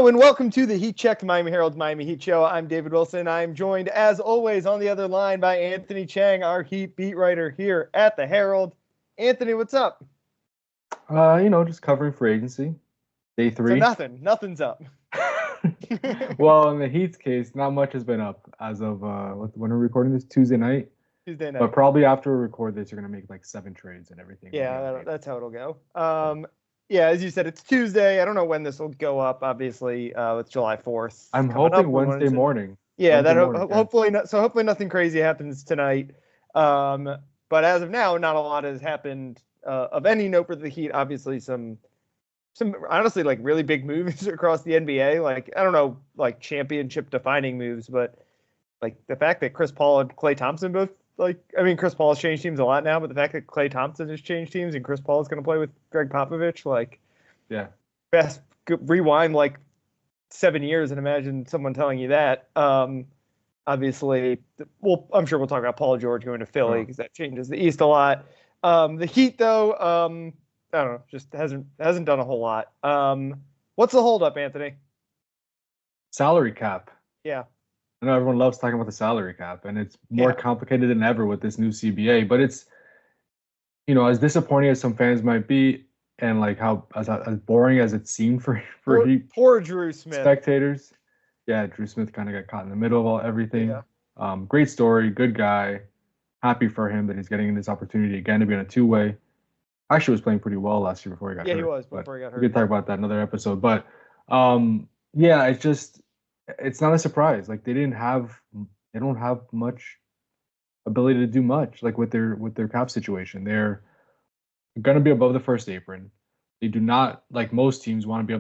Hello and welcome to the Heat Check, Miami Herald Miami Heat Show. I'm David Wilson. I'm joined, as always, on the other line by Anthony Chang, our Heat beat writer here at the Herald. Anthony, what's up? Just covering free agency. Day 3. So nothing's up. Well, in the Heat's case, not much has been up as of when we're recording this Tuesday night. But probably after we record this, you're gonna make like 7 trades and everything. Yeah, that's how it'll go. Yeah, as you said, it's Tuesday. I don't know when this will go up. Obviously, it's July 4th. I'm hoping Wednesday morning. Yeah, hopefully nothing crazy happens tonight. But as of now, not a lot has happened of any note for the Heat. Obviously, some honestly like really big moves across the NBA. Like I don't know, like championship defining moves, but like the fact that Chris Paul and Klay Thompson both. Chris Paul has changed teams a lot now, but the fact that Klay Thompson has changed teams and Chris Paul is going to play with Greg Popovich, best rewind like 7 years and imagine someone telling you that. Obviously, I'm sure we'll talk about Paul George going to Philly because that changes the East a lot. The Heat, though, I don't know, just hasn't done a whole lot. What's the holdup, Anthony? Salary cap. Yeah. I know everyone loves talking about the salary cap, and it's more complicated than ever with this new CBA. But it's, as disappointing as some fans might be, and like how as boring as it seemed for poor Drew Smith spectators. Yeah, Drew Smith kind of got caught in the middle of everything. Yeah. Great story, good guy. Happy for him that he's getting this opportunity again to be on a two-way. Actually, was playing pretty well last year before he got hurt. Yeah, he was before he got hurt. We could talk about that in another episode, but it's not a surprise. Like they don't have much ability to do much. Like with their cap situation, they're going to be above the first apron. They do not, like most teams, want to be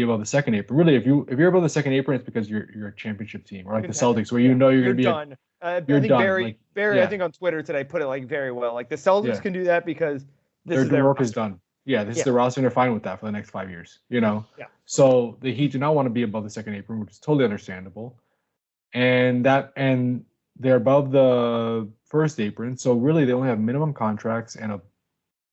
above the second apron. Really, if you're above the second apron, it's because you're a championship team, or like the Celtics, where you're going to be done. I think Barry, I think on Twitter today put it like very well. Like the Celtics can do that because their work is done. Yeah, this is the roster, and they're fine with that for the next 5 years. Yeah. So the Heat do not want to be above the second apron, which is totally understandable, and they're above the first apron. So really, they only have minimum contracts and a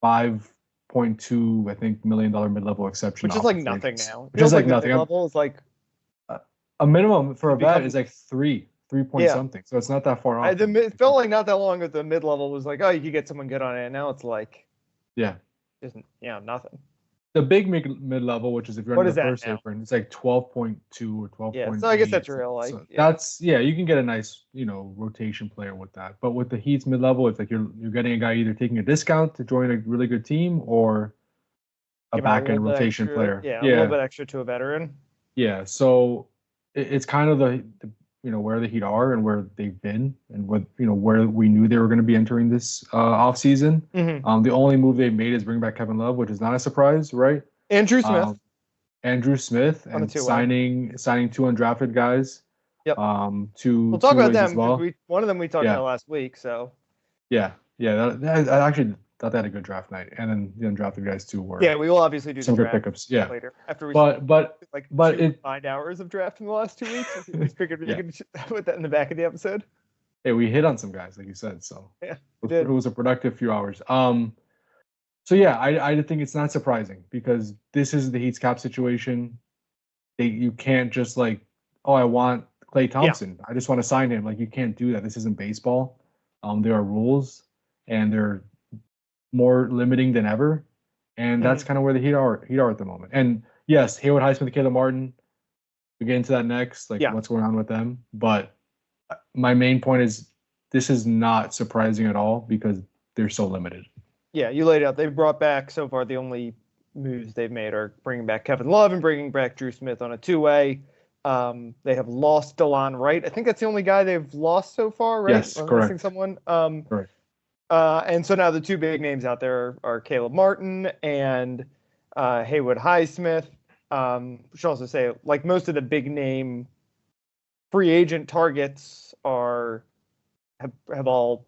$5.2 million mid-level exception, which is like nothing now. Which is like nothing. Level is like a minimum for a vet is like 3 point something. So it's not that far off. It felt like not that long ago. The mid-level was like, oh, you could get someone good on it. And now it's like, isn't nothing. The big mid-level, which is if you're on the first apron, it's like 12.2 or 12.8. Yeah, so I guess that's real. Like that's you can get a nice rotation player with that. But with the Heat's mid-level, it's like you're getting a guy either taking a discount to join a really good team or a back-end rotation player. Yeah, a little bit extra to a veteran. Yeah, so it's kind of the where the Heat are and where they've been and what where we knew they were going to be entering this off season. Mm-hmm. The only move they've made is bring back Kevin Love, which is not a surprise, right? Andrew Smith and signing 2 undrafted guys. Yep. We'll talk about them. Well. One of them we talked about last week. So. Yeah. I actually thought they had a good draft night, and then the undrafted guys too were. Yeah, we will obviously do some the good pickups. Yeah. Later after we. But 9 hours of draft in the last 2 weeks. We figured we could put that in the back of the episode. Hey, we hit on some guys, like you said. So yeah, it was a productive few hours. So yeah, I think it's not surprising because this is the Heat's cap situation. You can't just like, oh, I want Klay Thompson. I just want to sign him. Like you can't do that. This isn't baseball. There are rules, and they're more limiting than ever. And that's kind of where the Heat are at the moment. And yes, Haywood Highsmith and Caleb Martin. We get into that next, what's going on with them. But my main point is this is not surprising at all because they're so limited. Yeah, you laid out. They've brought back so far the only moves they've made are bringing back Kevin Love and bringing back Drew Smith on a two-way. They have lost DeLon Wright. I think that's the only guy they've lost so far, right? Yes, correct. Missing someone. Correct. And so now the 2 big names out there are Caleb Martin and Haywood Highsmith. We should also say, like most of the big name free agent targets have all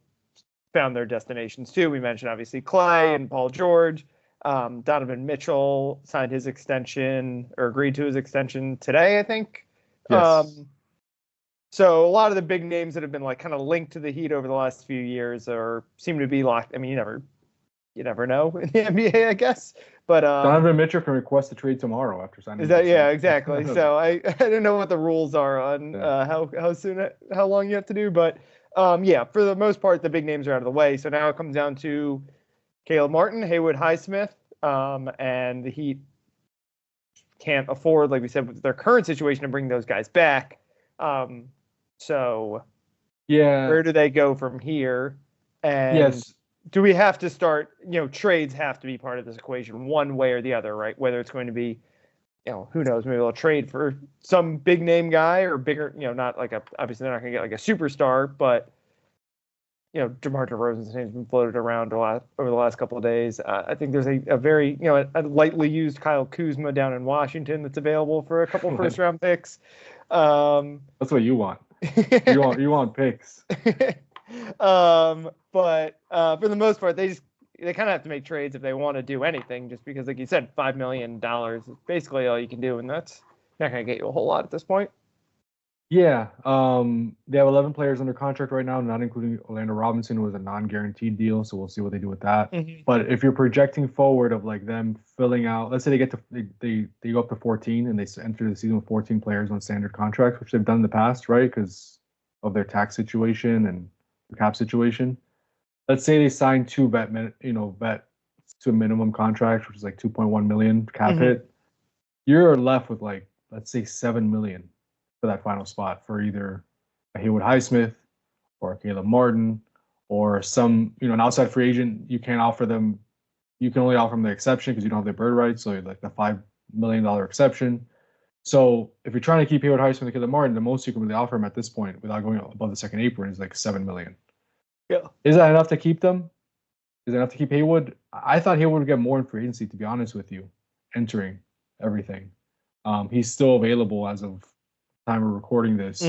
found their destinations too. We mentioned obviously Klay and Paul George. Donovan Mitchell signed his extension or agreed to his extension today, I think. Yes. So a lot of the big names that have been like kind of linked to the Heat over the last few years seem to be locked. I mean, you never know in the NBA, I guess. But Donovan Mitchell can request a trade tomorrow after signing. is that exactly? So I didn't know what the rules are on how long you have to do, but yeah, for the most part, the big names are out of the way. So now it comes down to Caleb Martin, Haywood Highsmith, and the Heat can't afford, like we said, with their current situation, to bring those guys back. So yeah, where do they go from here? And yes, do we have to start? Trades have to be part of this equation, one way or the other, right? Whether it's going to be, who knows? Maybe they'll trade for some big name guy or bigger. Not like obviously they're not going to get like a superstar, but DeMar DeRozan's name's been floated around a lot over the last couple of days. I think there's a very, a lightly used Kyle Kuzma down in Washington that's available for a couple first round picks. That's what you want. You want picks. But for the most part, they kind of have to make trades if they want to do anything, just because, like you said, $5 million is basically all you can do, and that's not going to get you a whole lot at this point. Yeah, they have 11 players under contract right now, not including Orlando Robinson, who was a non-guaranteed deal. So we'll see what they do with that. Mm-hmm. But if you're projecting forward of like them filling out, let's say they get to they go up to 14 and they enter the season with 14 players on standard contracts, which they've done in the past, right? Because of their tax situation and the cap situation. Let's say they sign two vets to a minimum contract, which is like 2.1 million cap hit. You're left with like, let's say 7 million for that final spot for either a Haywood Highsmith or a Caleb Martin or some, an outside free agent. You can't offer them. You can only offer them the exception because you don't have the bird rights. So like the $5 million exception. So if you're trying to keep Haywood Highsmith and Caleb Martin, the most you can really offer them at this point without going above the second apron is like 7 million. Yeah. Is that enough to keep them? Is it enough to keep Haywood? I thought Haywood would get more in free agency, to be honest with you, entering everything. He's still available as of time we're recording this.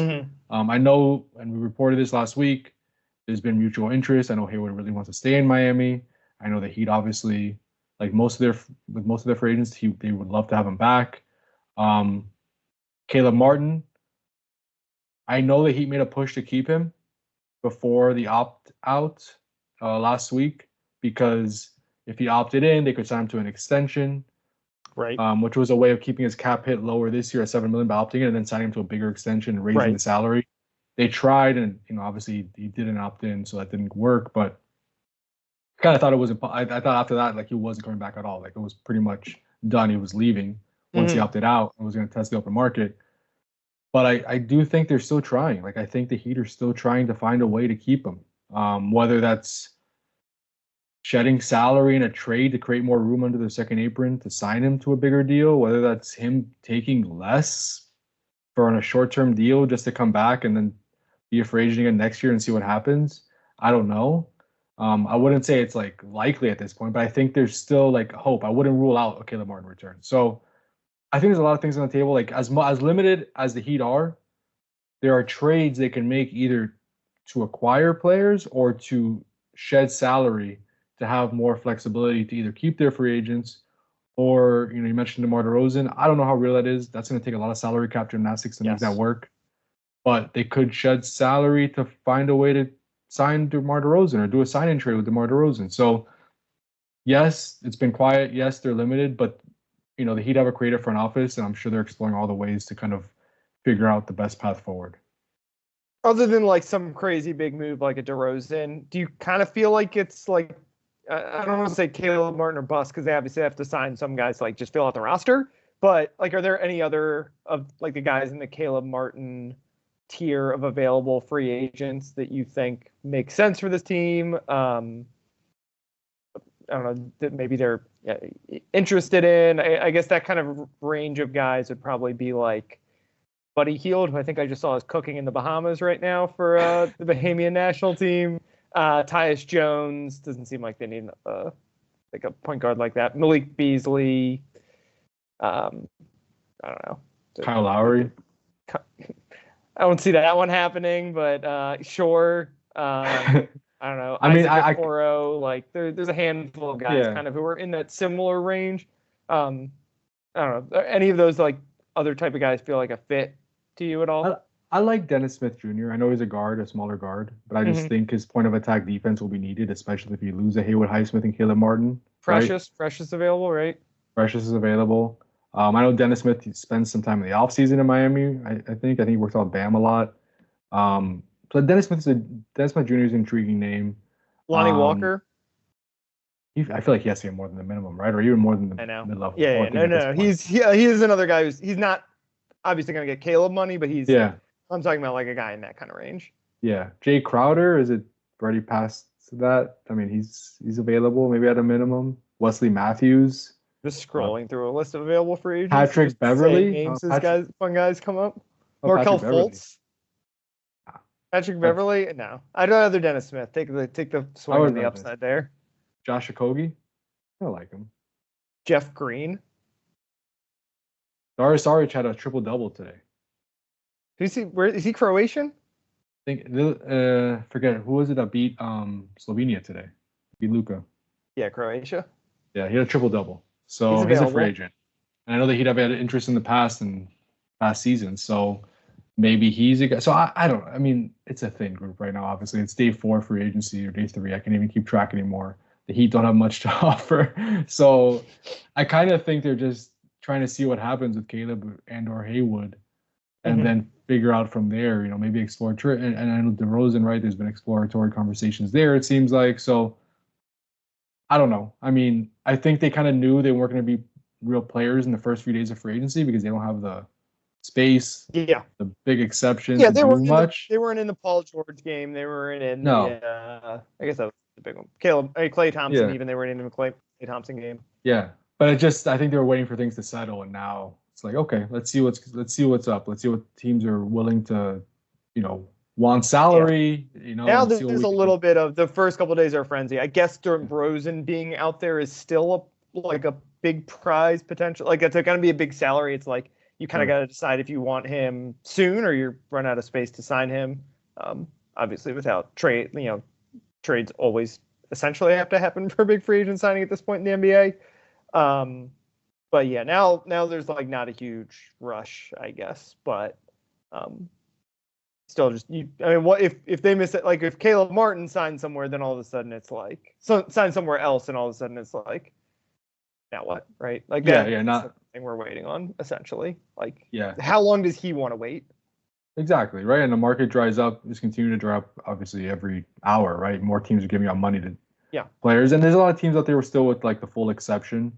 I know, and we reported this last week, there's been mutual interest. I know Haywood really wants to stay in Miami. I know the Heat obviously, like most of their free agents, they would love to have him back. Caleb Martin, I know the Heat made a push to keep him before the opt-out last week, because if he opted in, they could sign him to an extension. Right. Which was a way of keeping his cap hit lower this year at 7 million by opting in and then signing him to a bigger extension and raising the salary. They tried, and obviously he didn't opt in, so that didn't work. But I kind of thought it was. I thought after that, like, he wasn't coming back at all. Like, it was pretty much done. He was leaving once he opted out and was going to test the open market. But I do think they're still trying. Like, I think the Heat are still trying to find a way to keep him. Whether that's shedding salary in a trade to create more room under the second apron to sign him to a bigger deal, whether that's him taking less on a short-term deal just to come back and then be a free agent again next year and see what happens. I don't know. I wouldn't say it's like likely at this point, but I think there's still like hope. I wouldn't rule out a Caleb Martin return. So I think there's a lot of things on the table. Like as limited as the Heat are, there are trades they can make either to acquire players or to shed salary to have more flexibility to either keep their free agents or, you mentioned DeMar DeRozan. I don't know how real that is. That's going to take a lot of salary cap gymnastics to make that work. But they could shed salary to find a way to sign DeMar DeRozan or do a sign-in trade with DeMar DeRozan. So, yes, it's been quiet. Yes, they're limited. But, the Heat have a creative front office, and I'm sure they're exploring all the ways to kind of figure out the best path forward. Other than like some crazy big move like a DeRozan, do you kind of feel like it's like, I don't want to say Caleb Martin or bust because they obviously have to sign some guys to like just fill out the roster. But like, are there any other of like the guys in the Caleb Martin tier of available free agents that you think make sense for this team? I don't know, that maybe they're interested in. I guess that kind of range of guys would probably be like Buddy Hield, who I think I just saw is cooking in the Bahamas right now for the Bahamian national team. Tyus Jones, doesn't seem like they need like a point guard like that. Malik Beasley. I don't know. Kyle Lowry. I don't see that one happening, but sure. I don't know. I mean, Isaac Okoro, like there's a handful of guys kind of who are in that similar range. I don't know. Any of those like other type of guys feel like a fit to you at all? I like Dennis Smith Jr. I know he's a guard, a smaller guard, but I just think his point of attack defense will be needed, especially if you lose a Haywood Highsmith and Caleb Martin. Precious available, right? Precious is available. I know Dennis Smith spends some time in the offseason in Miami. I think he works out Bam a lot. So Dennis Smith Jr. is an intriguing name. Lonnie Walker. I feel like he has to get more than the minimum, right? Or even more than the mid-level. Yeah, no. He is another guy he's not obviously going to get Caleb money, but I'm talking about like a guy in that kind of range. Yeah. Jay Crowder, is it already past that? I mean, he's available maybe at a minimum. Wesley Matthews. Just scrolling through a list of available free agents. Patrick Beverly. Names fun guys come up. Markelle Fultz. Patrick Beverly? No. I'd rather Dennis Smith. Take the swing on the upside there. Josh Okogie? I like him. Jeff Green. Darius Saric had a triple-double today. Where is he Croatian? I think forget who was it that beat Slovenia today? Beat Luka. Yeah, Croatia. Yeah, he had a triple-double. So he's a free agent. And I know that he'd have had interest in the past season. So maybe he's a guy. So I don't know. I mean, it's a thin group right now. Obviously, it's day 4 free agency or day 3. I can't even keep track anymore. The Heat don't have much to offer. So I kind of think they're just trying to see what happens with Caleb and or Haywood and then figure out from there, maybe explore. And I know DeRozan, right? There's been exploratory conversations there, it seems like. So I don't know. I mean, I think they kind of knew they weren't going to be real players in the first few days of free agency because they don't have the space. Yeah. The big exceptions. Yeah, they weren't in the Paul George game. They weren't in I guess that was the big one. Klay Thompson, even they weren't in the Klay Thompson game. Yeah. But I think they were waiting for things to settle, and now it's like, okay, let's see what's up. Let's see what teams are willing to, want salary. Now there's a little bit of the first couple of days are frenzy. I guess DeRozan being out there is still a big prize potential. Like it's going to be a big salary. It's like you kind of got to decide if you want him soon or you run out of space to sign him. Obviously, without trade, trades always essentially have to happen for a big free agent signing at this point in the NBA. But yeah, now there's like not a huge rush, I guess, but still what if they miss it? Like if Caleb Martin signs somewhere, then all of a sudden it's like sign somewhere else, and all of a sudden it's like, now what, right? Like that's something we're waiting on essentially. Like how long does he want to wait? Exactly, right. And the market dries up, just continue to dry up obviously every hour, right? More teams are giving out money to players, and there's a lot of teams out there still with like the full exception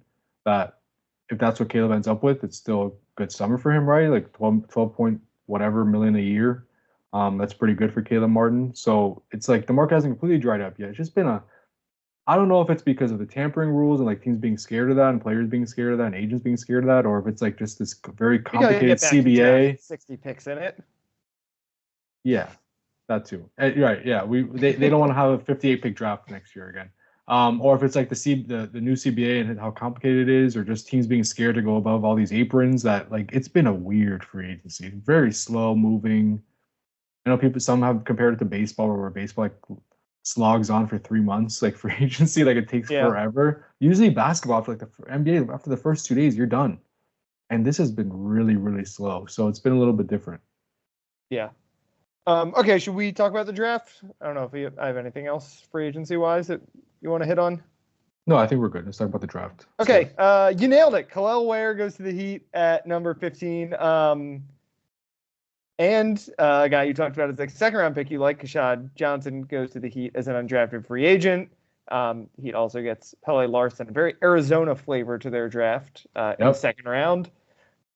that if that's what Caleb ends up with, it's still a good summer for him, right? Like 12 point whatever million a year. That's pretty good for Caleb Martin. So it's like the market hasn't completely dried up yet. It's just been I don't know if it's because of the tampering rules and like teams being scared of that and players being scared of that and agents being scared of that, or if it's like just this very complicated CBA. 60 picks in it. Yeah, that too. Right. Yeah. They don't want to have a 58 pick draft next year again. Or if it's like the new CBA and how complicated it is, or just teams being scared to go above all these aprons, that like it's been a weird free agency, very slow moving. I know some have compared it to baseball, where baseball like slogs on for 3 months, like free agency, like it takes forever. Usually basketball, for like the NBA, after the first 2 days, you're done. And this has been really, really slow. So it's been a little bit different. Yeah. Okay, should we talk about the draft? I don't know if I have anything else free agency wise that you want to hit on. No, I think we're good. Let's talk about the draft. Okay, you nailed it. Khalil Ware goes to the Heat at number 15. And a guy you talked about as a second-round pick you like, Kashad Johnson, goes to the Heat as an undrafted free agent. Heat also gets Pele Larson, a very Arizona flavor to their draft in the second round.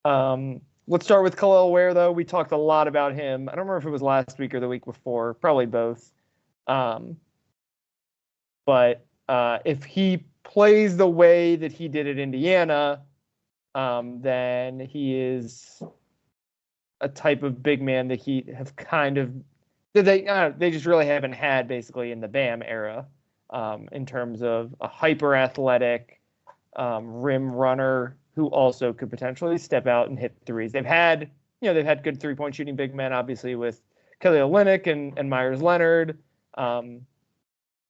Let's start with Khalil Ware, though. We talked a lot about him. I don't remember if it was last week or the week before, probably both. But if he plays the way that he did at Indiana, then he is a type of big man that Heat have kind of they just really haven't had basically in the Bam era, in terms of a hyper athletic rim runner who also could potentially step out and hit threes. They've had good 3-point shooting big men, obviously with Kelly Olynyk and Myers Leonard.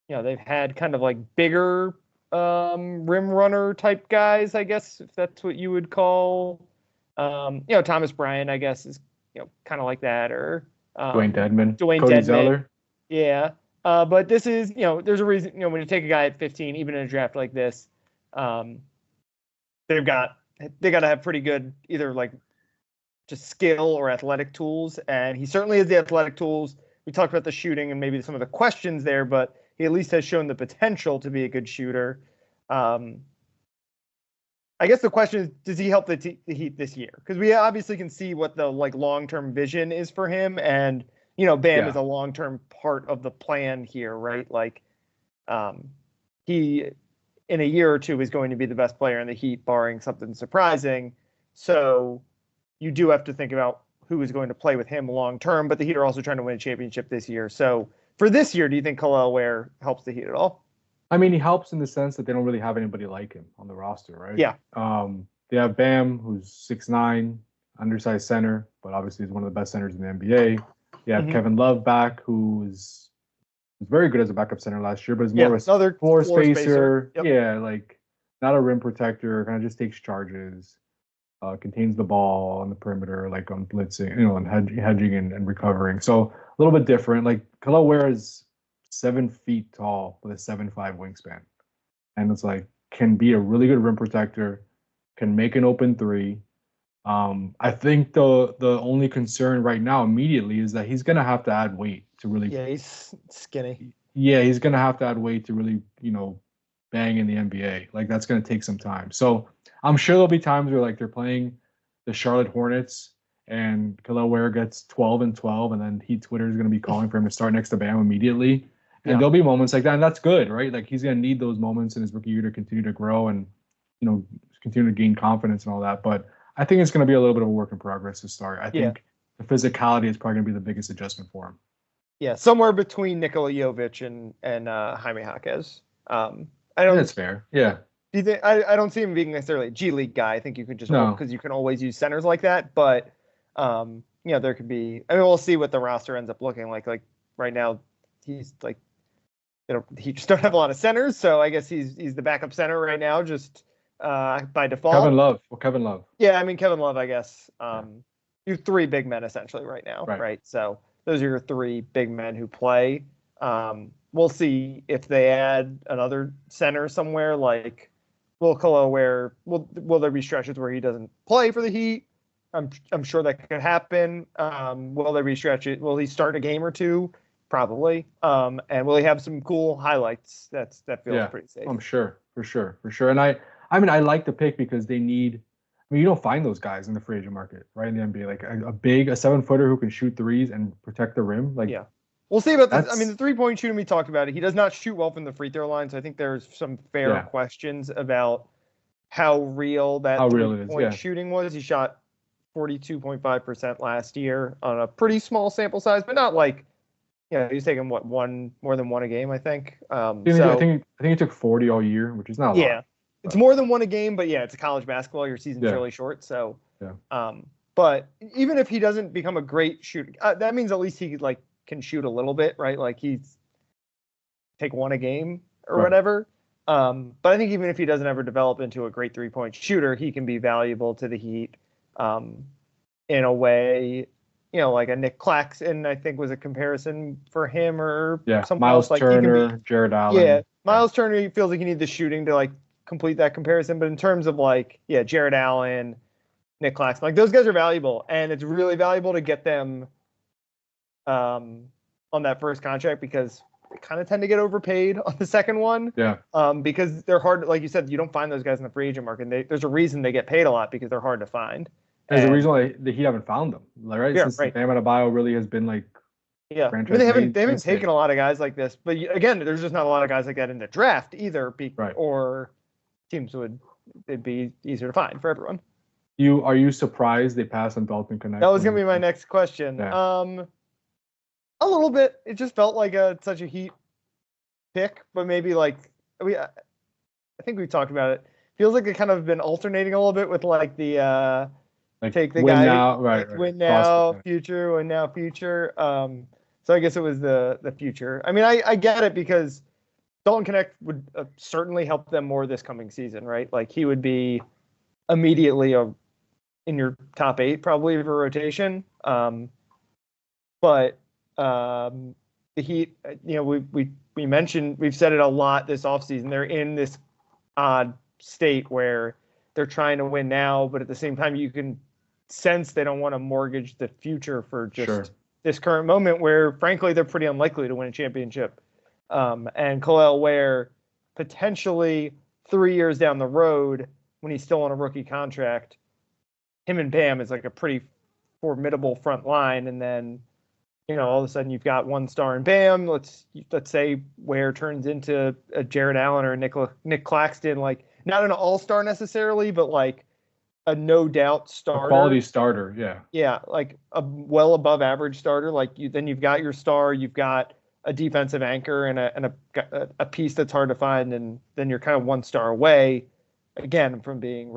They've had kind of like bigger rim runner type guys, I guess, if that's what you would call. Thomas Bryant, I guess, is kind of like that, or Dwayne Dedman, Dwayne Cody Dedman. Zeller. Yeah. But this is, there's a reason, when you take a guy at 15, even in a draft like this, they got to have pretty good either like just skill or athletic tools. And he certainly has the athletic tools. We talked about the shooting and maybe some of the questions there, but he at least has shown the potential to be a good shooter. I guess the question is, does he help the Heat this year? Because we obviously can see what the like long-term vision is for him, and Bam is a long-term part of the plan here, right? Like, he in a year or two is going to be the best player in the Heat, barring something surprising. So you do have to think about who is going to play with him long-term, but the Heat are also trying to win a championship this year. So for this year, do you think Kel'el Ware helps the Heat at all? I mean, he helps in the sense that they don't really have anybody like him on the roster, right? Yeah. They have Bam, who's 6'9", undersized center, but obviously is one of the best centers in the NBA. You have Kevin Love back, who was very good as a backup center last year, but is more of a floor spacer. Yep. Yeah, like not a rim protector, kind of just takes charges, contains the ball on the perimeter, like on blitzing, and hedging and recovering. So a little bit different. Like Kel'el Ware is 7 feet tall with a 7'5" wingspan, and it's like can be a really good rim protector, can make an open three. I think the only concern right now immediately is that he's gonna have to add weight to really. Yeah, he's skinny. Yeah, he's gonna have to add weight to really bang in the NBA. Like that's gonna take some time. So I'm sure there'll be times where like they're playing the Charlotte Hornets and Kel'el Ware gets 12 and 12, and then Heat Twitter is gonna be calling for him to start next to Bam immediately. And there'll be moments like that, and that's good, right? Like he's gonna need those moments in his rookie year to continue to grow and continue to gain confidence and all that. But I think it's going to be a little bit of a work in progress to start. I think the physicality is probably going to be the biggest adjustment for him. Yeah, somewhere between Nikola Jovic and Jaime Jaquez. That's fair. Yeah. Do you think, I don't see him being necessarily a G League guy. I think you could just because you can always use centers like that. But there could be. I mean, we'll see what the roster ends up looking like. Like right now, he's like he just don't have a lot of centers, so I guess he's the backup center right now, just by default. Kevin Love. Yeah, I mean Kevin Love, I guess. You have 3 big men essentially right now, right? So those are your 3 big men who play. We'll see if they add another center somewhere. Like, will there be stretches where he doesn't play for the Heat? I'm sure that could happen. Will there be stretches? Will he start a game or two? Probably. And will he have some cool highlights? That feels pretty safe. I'm sure, for sure. And I mean, I like the pick because they need. I mean, you don't find those guys in the free agent market, right? In the NBA, like a 7-footer who can shoot threes and protect the rim. Like, we'll see about this. I mean, the 3-point shooting we talked about it. He does not shoot well from the free throw line, so I think there's some fair questions about how real that 3-point shooting was. He shot 42.5% last year on a pretty small sample size, but not like. He's taking more than one a game, I think. I think he took 40 all year, which is not a lot. Yeah, it's more than one a game, but it's a college basketball. Your season's really short, so. But even if he doesn't become a great shooter, that means at least he can shoot a little bit, right? Like he's take one a game or whatever. But I think even if he doesn't ever develop into a great 3-point shooter, he can be valuable to the Heat in a way. Like a Nick Claxton, I think was a comparison for him or something Miles else. Turner, Jared Allen. Yeah, Miles Turner, he feels like he needs the shooting to complete that comparison. But in terms of Jared Allen, Nick Claxton, those guys are valuable, and it's really valuable to get them on that first contract because they kind of tend to get overpaid on the second one. Yeah. Because they're hard. Like you said, you don't find those guys in the free agent market. There's a reason they get paid a lot because they're hard to find. There's a reason why the Heat haven't found them, right? Since Bam Adebayo really has been they haven't taken a lot of guys like this, but again, there's just not a lot of guys like that in the draft either. Or teams it'd be easier to find for everyone. Are you surprised they passed on Dalton Connect? That was gonna be my next question. Yeah. A little bit. It just felt like such a Heat pick, but maybe I think we talked about it. Feels like it kind of been alternating a little bit with the. Take the guy now, win now, future, win now, future. So I guess it was the future. I mean, I get it because Dalton Connect would certainly help them more this coming season, right? Like he would be immediately a in your top 8 probably of a rotation. But the Heat, we mentioned, we've said it a lot this offseason. They're in this odd state where they're trying to win now, but at the same time, you can sense they don't want to mortgage the future for just this current moment where, frankly, they're pretty unlikely to win a championship. And Khalil Ware, potentially 3 years down the road, when he's still on a rookie contract, him and Bam is like a pretty formidable front line. And then, all of a sudden you've got one star in Bam. Let's say Ware turns into a Jared Allen or a Nick Claxton, like not an all-star necessarily, but like a no doubt starter. A quality starter, yeah. Yeah, like a well above average starter. Like then you've got your star, you've got a defensive anchor and a piece that's hard to find, and then you're kind of one star away again from being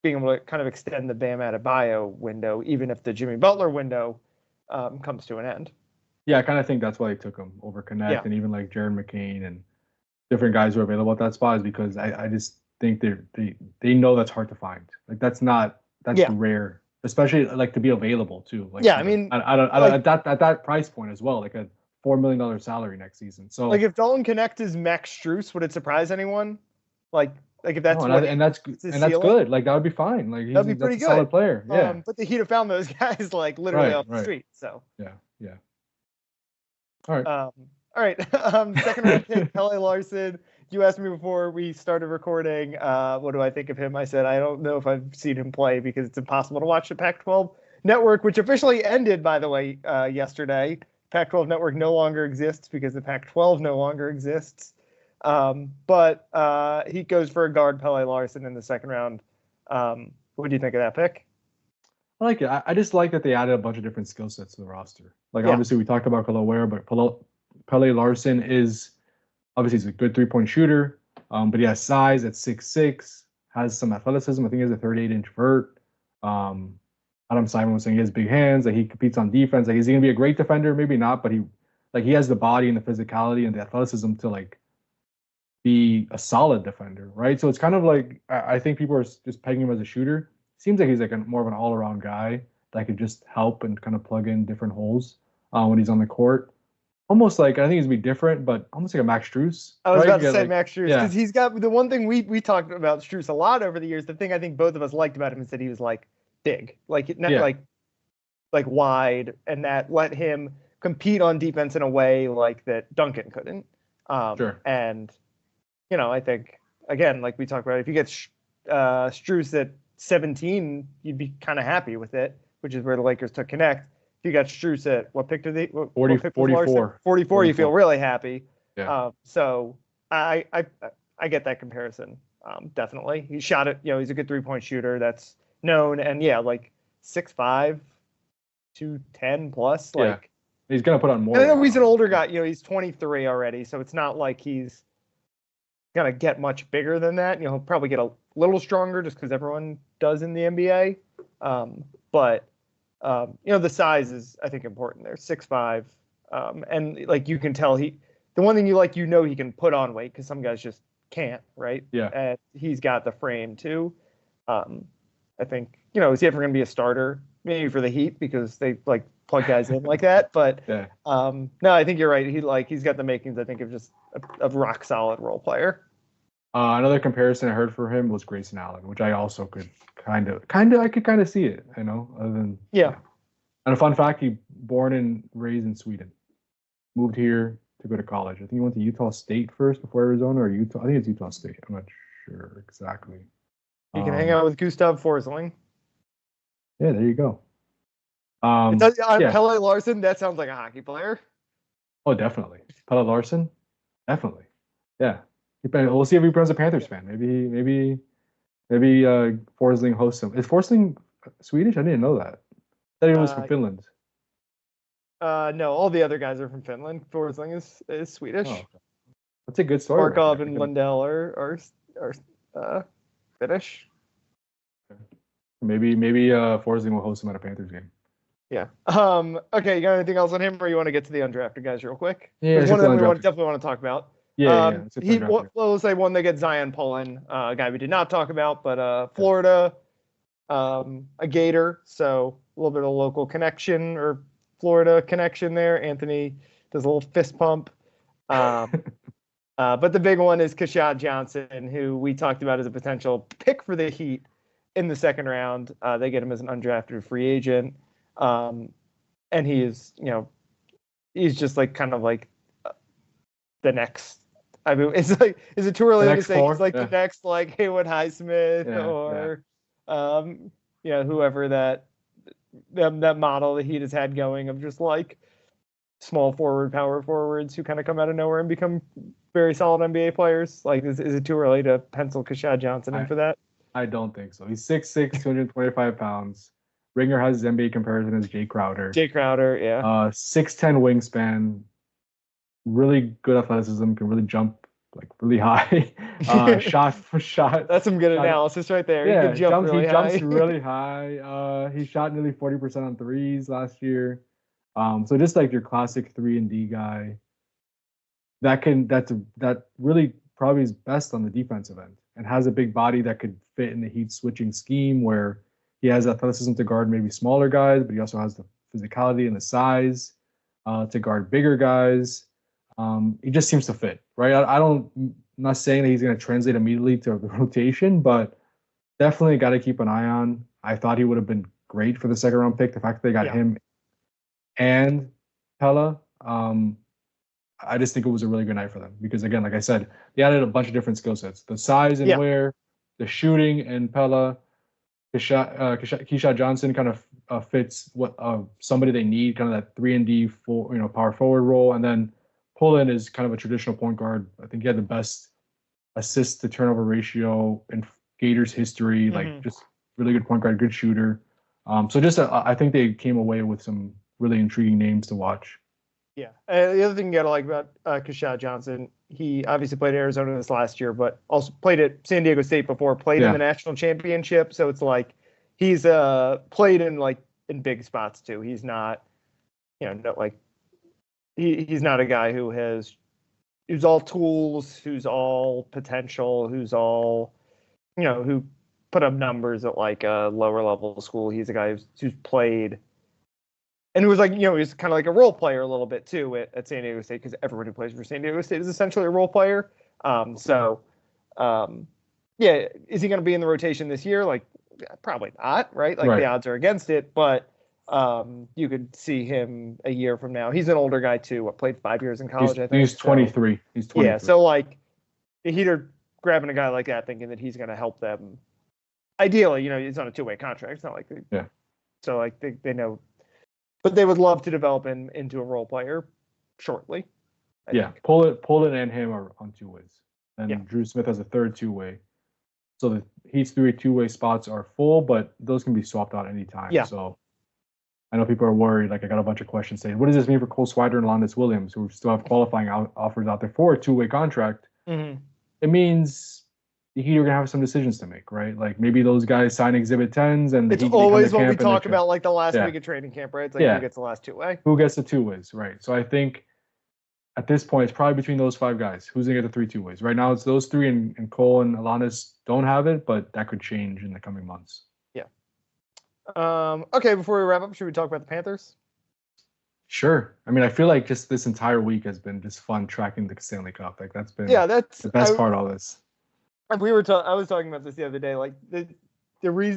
able to kind of extend the Bam Adebayo window, even if the Jimmy Butler window comes to an end. Yeah, I kind of think that's why they took him over Connect and even like Jared McCain and different guys who are available at that spot, is because I just think they know that's hard to find. Like that's rare, especially like to be available too. Like I mean, at that price point as well, like a $4 million salary next season. So like if Dalton Connect is Max Strus, would it surprise anyone? Like if that's that's good. Like that would be fine. Like that'd be pretty good. Solid player. Yeah. But the Heat have found those guys like literally off the street. So yeah. All right. All right. Second round pick, Pele Larson. You asked me before we started recording, what do I think of him? I said, I don't know if I've seen him play because it's impossible to watch the Pac-12 network, which officially ended, by the way, yesterday. Pac-12 network no longer exists because the Pac-12 no longer exists. But he goes for a guard, Pele Larson, in the second round. What do you think of that pick? I like it. I just like that they added a bunch of different skill sets to the roster. Like obviously we talked about Khalil Ware, but Pele Larson is obviously he's a good 3-point shooter, but he has size at 6'6", has some athleticism. I think he has a 38-inch vert. Adam Simon was saying he has big hands. Like he competes on defense. Like is he gonna be a great defender? Maybe not, but he has the body and the physicality and the athleticism to like be a solid defender, right? So it's kind of like I think people are just pegging him as a shooter. Seems like he's like more of an all-around guy that could just help and kind of plug in different holes when he's on the court. Almost like, I think he's gonna be different, but almost like a Max Strus. I was about to say Max Strus, because he's got the one thing we talked about Strus a lot over the years. The thing I think both of us liked about him is that he was like big, like not like wide, and that let him compete on defense in a way like that Duncan couldn't. And I think again, like we talked about, if you get Strus at 17, you'd be kind of happy with it, which is where the Lakers took Connect. If you got Strus at what pick did they? 44. 44, you feel really happy. Yeah. So I get that comparison. Definitely, he shot it. He's a good 3-point shooter. That's known, and like 6'5", 210 plus. Like he's gonna put on more. And I know he's an older guy. He's 23 already, so it's not like he's gonna get much bigger than that. He'll probably get a little stronger just because everyone does in the NBA. But the size is, I think, important there. 6'5", and like you can tell the one thing he can put on weight, because some guys just can't, right? Yeah. And he's got the frame too. I think is he ever going to be a starter? Maybe for the Heat because they like plug guys in like that. But no, I think you're right. He's got the makings, I think, of just a rock solid role player. Another comparison I heard for him was Grayson Allen, which I also could kind of see it, other than And a fun fact, he born and raised in Sweden, moved here to go to college. I think he went to Utah State first before Arizona, or Utah. I think it's Utah State. I'm not sure exactly. You can hang out with Gustav Forsling. Yeah, there you go. Pele Larson, that sounds like a hockey player. Oh, definitely. Pele Larson, definitely. Yeah. We'll see if he becomes a Panthers fan. Maybe Forsling hosts him. Is Forsling Swedish? I didn't know that. I thought he was from Finland. No, all the other guys are from Finland. Forsling is Swedish. Oh, that's a good story. Markov and Lundell are Finnish. Maybe Forsling will host him at a Panthers game. Yeah. Okay, you got anything else on him, or you want to get to the undrafted guys real quick? Yeah, there's one of them we definitely want to talk about. We'll say one they get Zion Pullen, a guy we did not talk about, but Florida, a Gator, so a little bit of local connection or Florida connection there. Anthony does a little fist pump. But the big one is Kashad Johnson, who we talked about as a potential pick for the Heat in the second round. They get him as an undrafted free agent. And he is, he's just like kind of like the next. I mean, it's like, is it too early to say he's like the next like Haywood Highsmith or, whoever that model the Heat has had going of just like small forward, power forwards who kind of come out of nowhere and become very solid NBA players? Like, is it too early to pencil Kashad Johnson in for that? I don't think so. He's 6'6", 225 pounds. Ringer has his NBA comparison as Jay Crowder. Jay Crowder, yeah. 6'10" wingspan. Really good athleticism. Can really jump like really high. Shot. That's some good analysis right there. Yeah, he jumps really high. He shot nearly 40% on threes last year. So just like your classic 3-and-D guy. That really probably is best on the defensive end and has a big body that could fit in the Heat switching scheme where he has athleticism to guard maybe smaller guys, but he also has the physicality and the size to guard bigger guys. He just seems to fit, right? I'm not saying that he's going to translate immediately to the rotation, but definitely got to keep an eye on. I thought he would have been great for the second round pick. The fact that they got him and Pella, I just think it was a really good night for them because, again, like I said, they added a bunch of different skill sets. The size and wear, the shooting and Pella, Keshad Johnson kind of fits what somebody they need, kind of that 3-and-D power forward role, and then Pullen is kind of a traditional point guard. I think he had the best assist to turnover ratio in Gators history, like just really good point guard, good shooter. So just I think they came away with some really intriguing names to watch. Yeah. The other thing you got to like about Kashad Johnson, he obviously played at Arizona this last year, but also played at San Diego State before, played in the national championship. So it's like he's played in big spots too. He's not, he's not a guy who's all tools, who's all potential, who's all, who put up numbers at like a lower level school. He's a guy who's played. And it was like, he's kind of like a role player a little bit too at San Diego State because everyone who plays for San Diego State is essentially a role player. Is he going to be in the rotation this year? Like, probably not, right? Like the odds are against it, but you could see him a year from now. He's an older guy too. Played 5 years in college, I think. He's 23. He's 23. Yeah, so like the Heat are grabbing a guy like that thinking that he's going to help them. Ideally, he's on a 2-way contract. It's not like so like they know. But they would love to develop him into a role player shortly. I think. Pull it and him are on 2 ways. And Drew Smith has a third 2-way. So the Heat's 3 2-way spots are full, but those can be swapped out anytime. Yeah. So I know people are worried. Like I got a bunch of questions saying, what does this mean for Cole Swider and Londas Williams, who still have qualifying offers out there for a 2-way contract? Mm-hmm. It means the Heat are gonna have some decisions to make, right? Like maybe those guys sign Exhibit 10s, and it's always what we talk about, like the last week of training camp, right? It's like who gets the last 2-way? Who gets the 2-ways, right? So I think at this point it's probably between those 5 guys. Who's gonna get the 3 2-ways? Right now it's those 3, and Cole and Alanis don't have it, but that could change in the coming months. Yeah. Okay, before we wrap up, should we talk about the Panthers? Sure. I mean, I feel like just this entire week has been just fun tracking the Stanley Cup. Like that's been that's the best part of all this. I was talking about this the other day. Like the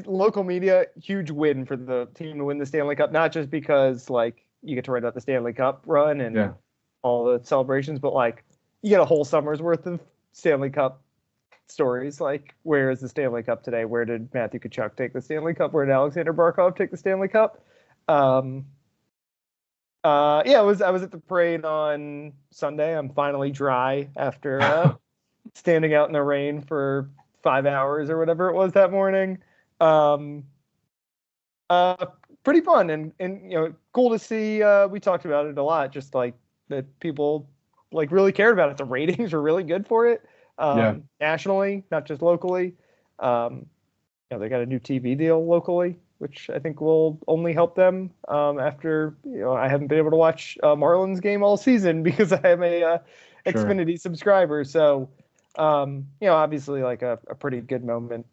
local media, huge win for the team to win the Stanley Cup. Not just because like you get to write about the Stanley Cup run and all the celebrations, but like you get a whole summer's worth of Stanley Cup stories. Like, where is the Stanley Cup today? Where did Matthew Tkachuk take the Stanley Cup? Where did Alexander Barkov take the Stanley Cup? I was at the parade on Sunday. I'm finally dry after standing out in the rain for 5 hours or whatever it was that morning. Pretty fun and cool to see. We talked about it a lot, just like that people like really cared about it. The ratings were really good for it. Nationally, not just locally. They got a new TV deal locally, which I think will only help them after I haven't been able to watch Marlins game all season because I am a Xfinity subscriber. So obviously like a pretty good moment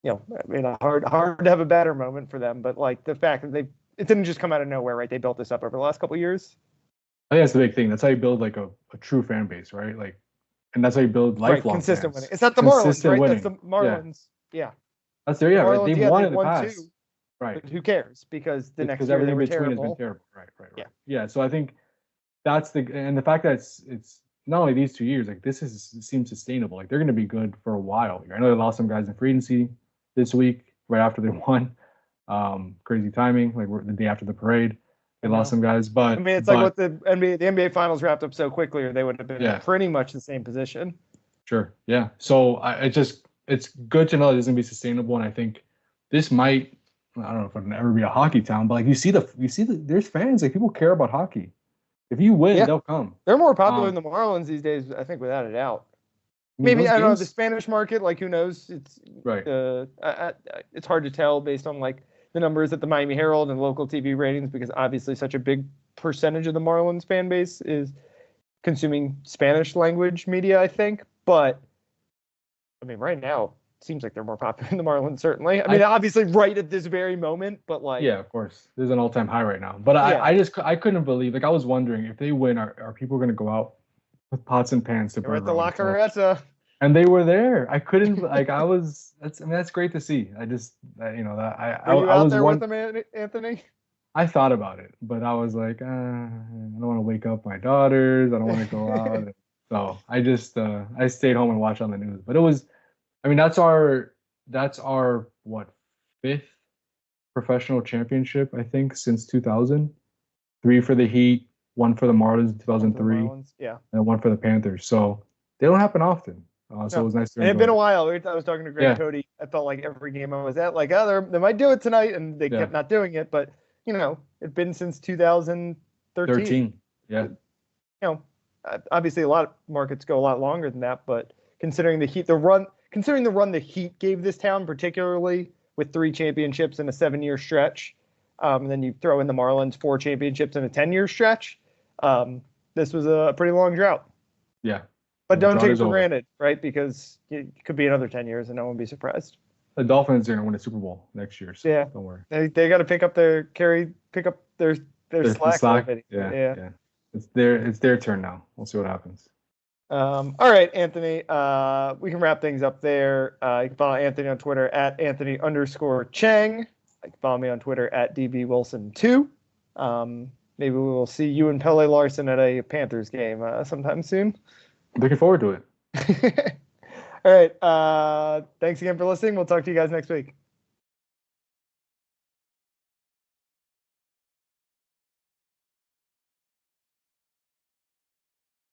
I mean, hard to have a better moment for them, but like the fact that it didn't just come out of nowhere, right? They built this up over the last couple of years. I think that's the big thing. That's how you build like a true fan base, right? Like, and that's how you build Right, lifelong consistent winning. fans. It's not the Marlins, Consistent right? That's winning. the Marlins. Yeah. That's their The right. Marlins, They've yeah, won they in the won past. two, Right. but who cares? Because the next Because year they everything were between terrible. has been terrible. Right. Yeah. Yeah. So I think that's the fact that it's not only these 2 years, like this seems sustainable. Like they're gonna be good for a while here. I know they lost some guys in free agency this week, right after they won. Crazy timing, like the day after the parade. They lost some guys, I mean, it's like what the NBA Finals wrapped up so quickly, or they would have been in pretty much the same position. Sure. Yeah. So it's good to know that it's gonna be sustainable, and I think this might. I don't know if it'll ever be a hockey town, but like you see there's fans, like people care about hockey. If you win, they'll come. They're more popular than the Marlins these days, I think, without a doubt. Maybe I don't know the Spanish market. Like, who knows? It's right. It's hard to tell based on like the numbers at the Miami Herald and local TV ratings, because obviously such a big percentage of the Marlins fan base is consuming Spanish language media, I think. But I mean, right now it seems like they're more popular than the Marlins. Certainly. I mean, obviously, right at this very moment, but like, yeah, of course, there's an all-time high right now. But I couldn't believe. Like, I was wondering if they win, are people going to go out with pots and pans to burn? At the La Carreta. And they were there. I couldn't like. That's great to see. I just Were you out there with them, Anthony? I thought about it, but I was like, I don't want to wake up my daughters. I don't want to go out. So I just I stayed home and watched on the news. But it was, I mean, that's our what, 5th professional championship, I think, since 2000. 3 for the Heat, 1 for the Marlins in 2003, and 1 for the Panthers. So they don't happen often. So it was nice to. And it's been a while. I was talking to Greg Cody. I felt like every game I was at, like, they might do it tonight, and they kept not doing it. But it's been since 2013. Yeah. Obviously a lot of markets go a lot longer than that, but considering the run the Heat gave this town, particularly with 3 championships in a 7-year stretch, and then you throw in the Marlins 4 championships in a 10-year stretch, this was a pretty long drought. Yeah. But don't take it for granted, right? Because it could be another 10 years and no one would be surprised. The Dolphins are going to win a Super Bowl next year, so don't worry. They got to pick up their slack. Yeah. It's their turn now. We'll see what happens. All right, Anthony. We can wrap things up there. You can follow Anthony on Twitter at Anthony_Chang. You can follow me on Twitter at DBWilson2. Maybe we will see you and Pele Larson at a Panthers game sometime soon. Looking forward to it. All right. Thanks again for listening. We'll talk to you guys next week.